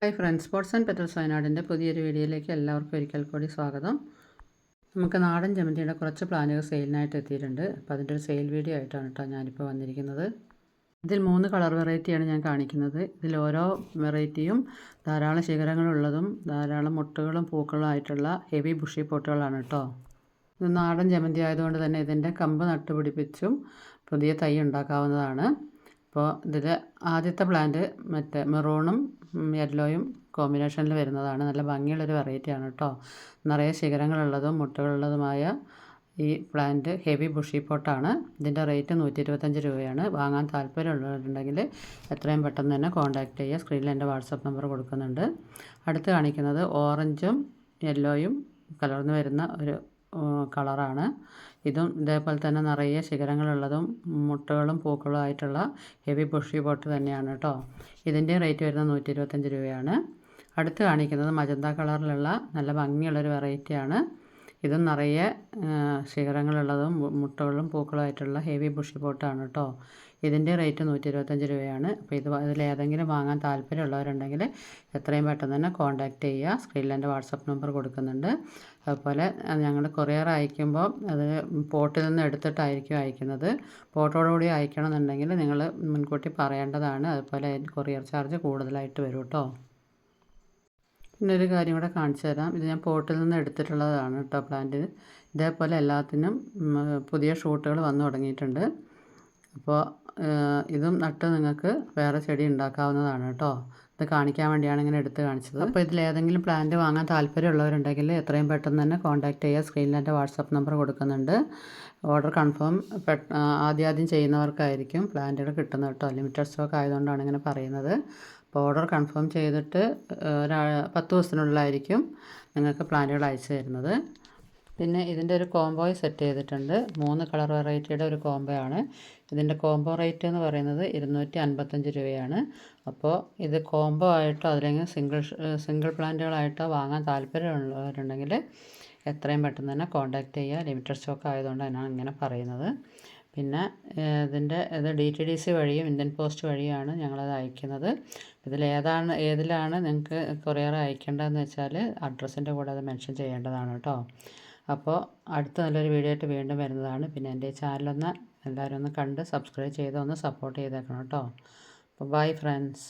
Hi friends, sports and petals വയനാടിൻ്റെ പുതിയൊരു വീഡിയോയിലേക്ക് എല്ലാവർക്കും ഒരിക്കൽ കൂടി സ്വാഗതം. നമുക്ക് നാടൻ ജമന്തിയുടെ കുറച്ച് പ്ലാന്റുകൾ സെയിലിനായിട്ട് എത്തിയിട്ടുണ്ട്. അപ്പോൾ അതിൻ്റെ ഒരു സെയിൽ വീഡിയോ ആയിട്ടാണ് കേട്ടോ ഞാനിപ്പോൾ വന്നിരിക്കുന്നത്. ഇതിൽ 3 കളർ വെറൈറ്റിയാണ് ഞാൻ കാണിക്കുന്നത്. ഇതിൽ ഓരോ വെറൈറ്റിയും ധാരാളം ശിഖരങ്ങളുള്ളതും ധാരാളം മുട്ടുകളും പൂക്കളും ആയിട്ടുള്ള ഹെവി ബുഷി പോട്ടുകളാണ് കേട്ടോ. ഇത് നാടൻ ജമന്തി ആയതുകൊണ്ട് തന്നെ ഇതിൻ്റെ കമ്പ് നട്ടുപിടിപ്പിച്ചും പുതിയ തൈ ഉണ്ടാക്കാവുന്നതാണ്. അപ്പോൾ ഇതിൽ ആദ്യത്തെ പ്ലാന്റ് മറ്റേ മെറൂണും യെല്ലോയും കോമ്പിനേഷനിൽ വരുന്നതാണ്. നല്ല ഭംഗിയുള്ളൊരു വെറൈറ്റിയാണ് കേട്ടോ. നിറയെ ശിഖരങ്ങളുള്ളതും മുട്ടുകളുള്ളതുമായ ഈ പ്ലാന്റ് ഹെവി ബുഷി പോട്ടാണ്. ഇതിൻ്റെ റേറ്റ് 125 രൂപയാണ്. വാങ്ങാൻ താല്പര്യമുള്ളവരുണ്ടെങ്കിൽ എത്രയും പെട്ടെന്ന് തന്നെ കോൺടാക്റ്റ് ചെയ്യുക. സ്ക്രീനിൽ എൻ്റെ വാട്സപ്പ് നമ്പർ കൊടുക്കുന്നുണ്ട്. അടുത്ത് കാണിക്കുന്നത് ഓറഞ്ചും യെല്ലോയും കലർന്ന് വരുന്ന ഒരു കളറാണ്. ഇതും ഇതേപോലെ തന്നെ നിറയെ ശിഖരങ്ങളുള്ളതും മുട്ടുകളും പൂക്കളും ആയിട്ടുള്ള ഹെവി ബുഷി പോട്ട് തന്നെയാണ് കേട്ടോ. ഇതിൻ്റെ റേറ്റ് വരുന്നത് 125 രൂപയാണ്. അടുത്ത് കാണിക്കുന്നത് മജന്ത കളറിലുള്ള നല്ല ഭംഗിയുള്ളൊരു വെറൈറ്റിയാണ്. ഇതും നിറയെ ശിഖരങ്ങളുള്ളതും മുട്ടുകളും പൂക്കളും ആയിട്ടുള്ള ഹെവി ബുഷി പോട്ടാണ് കേട്ടോ. ഇതിൻ്റെ റേറ്റ് 125 രൂപയാണ്. അപ്പോൾ ഇതിലേതെങ്കിലും വാങ്ങാൻ താല്പര്യമുള്ളവരുണ്ടെങ്കിൽ എത്രയും പെട്ടെന്ന് തന്നെ കോൺടാക്റ്റ് ചെയ്യുക. സ്ക്രീനിൽ എൻ്റെ വാട്സപ്പ് നമ്പർ കൊടുക്കുന്നുണ്ട്. അതുപോലെ ഞങ്ങൾ കൊറിയർ അയക്കുമ്പോൾ അത് പോട്ടിൽ നിന്ന് എടുത്തിട്ടായിരിക്കും അയക്കുന്നത്. പോട്ടോടുകൂടി അയക്കണമെന്നുണ്ടെങ്കിൽ നിങ്ങൾ മുൻകൂട്ടി പറയേണ്ടതാണ്. അതുപോലെ കൊറിയർ ചാർജ് കൂടുതലായിട്ട് വരും കേട്ടോ. പിന്നെ ഒരു കാര്യം കൂടെ കാണിച്ചു തരാം. ഇത് ഞാൻ പോട്ടിൽ നിന്ന് എടുത്തിട്ടുള്ളതാണ് കേട്ടോ പ്ലാന്റ്. ഇതേപോലെ എല്ലാത്തിനും പുതിയ ഷൂട്ടുകൾ വന്നു തുടങ്ങിയിട്ടുണ്ട്. അപ്പോൾ ഇതും നട്ട് നിങ്ങൾക്ക് വേറെ ചെടി ഉണ്ടാക്കാവുന്നതാണ് കേട്ടോ. ഇത് കാണിക്കാൻ വേണ്ടിയാണ് ഇങ്ങനെ എടുത്ത് കാണിച്ചത്. അപ്പോൾ ഇതിലേതെങ്കിലും പ്ലാന്റ് വാങ്ങാൻ താല്പര്യമുള്ളവരുണ്ടെങ്കിൽ എത്രയും പെട്ടെന്ന് തന്നെ കോൺടാക്റ്റ് ചെയ്യുക. സ്ക്രീനിൽ എൻ്റെ വാട്സപ്പ് നമ്പർ കൊടുക്കുന്നുണ്ട്. ഓർഡർ കൺഫേം ആദ്യം ചെയ്യുന്നവർക്കായിരിക്കും പ്ലാന്റുകൾ കിട്ടുന്നത് കേട്ടോ. ലിമിറ്റഡ് സ്റ്റോക്ക് ആയതുകൊണ്ടാണ് ഇങ്ങനെ പറയുന്നത്. അപ്പോൾ ഓർഡർ കൺഫേം ചെയ്തിട്ട് 10 ദിവസത്തിനുള്ളിലായിരിക്കും നിങ്ങൾക്ക് പ്ലാന്റുകൾ അയച്ചു തരുന്നത്. പിന്നെ ഇതിൻ്റെ ഒരു കോംബോ സെറ്റ് ചെയ്തിട്ടുണ്ട്. 3 കളർ വെറൈറ്റിയുടെ ഒരു കോംബോ ആണ്. ഇതിൻ്റെ കോംബോ റേറ്റ് എന്ന് പറയുന്നത് 255 രൂപയാണ്. അപ്പോൾ ഇത് കോംബോ ആയിട്ടോ അല്ലെങ്കിൽ സിംഗിൾ പ്ലാന്റുകളായിട്ടോ വാങ്ങാൻ താല്പര്യമുള്ളവരുണ്ടെങ്കിൽ എത്രയും പെട്ടെന്ന് തന്നെ കോൺടാക്റ്റ് ചെയ്യുക. ലിമിറ്റഡ് സ്റ്റോക്ക് ആയതുകൊണ്ടാണ് ഇങ്ങനെ പറയുന്നത്. പിന്നെ ഇത് DTDC വഴിയും ഇന്ത്യൻ പോസ്റ്റ് വഴിയാണ് ഞങ്ങളത് അയക്കുന്നത്. ഏതിലാണ് നിങ്ങൾക്ക് കൊറിയർ അയക്കേണ്ടതെന്ന് വെച്ചാൽ അഡ്രസ്സിൻ്റെ കൂടെ അത് മെൻഷൻ ചെയ്യേണ്ടതാണ് കേട്ടോ. അപ്പോൾ അടുത്ത നല്ലൊരു വീഡിയോ ആയിട്ട് വീണ്ടും വരുന്നതാണ്. പിന്നെ എൻ്റെ ചാനലൊന്ന് എല്ലാവരും ഒന്ന് കണ്ട് സബ്സ്ക്രൈബ് ചെയ്ത് ഒന്ന് സപ്പോർട്ട് ചെയ്തേക്കണം കേട്ടോ. അപ്പോൾ ബൈ ഫ്രണ്ട്സ്.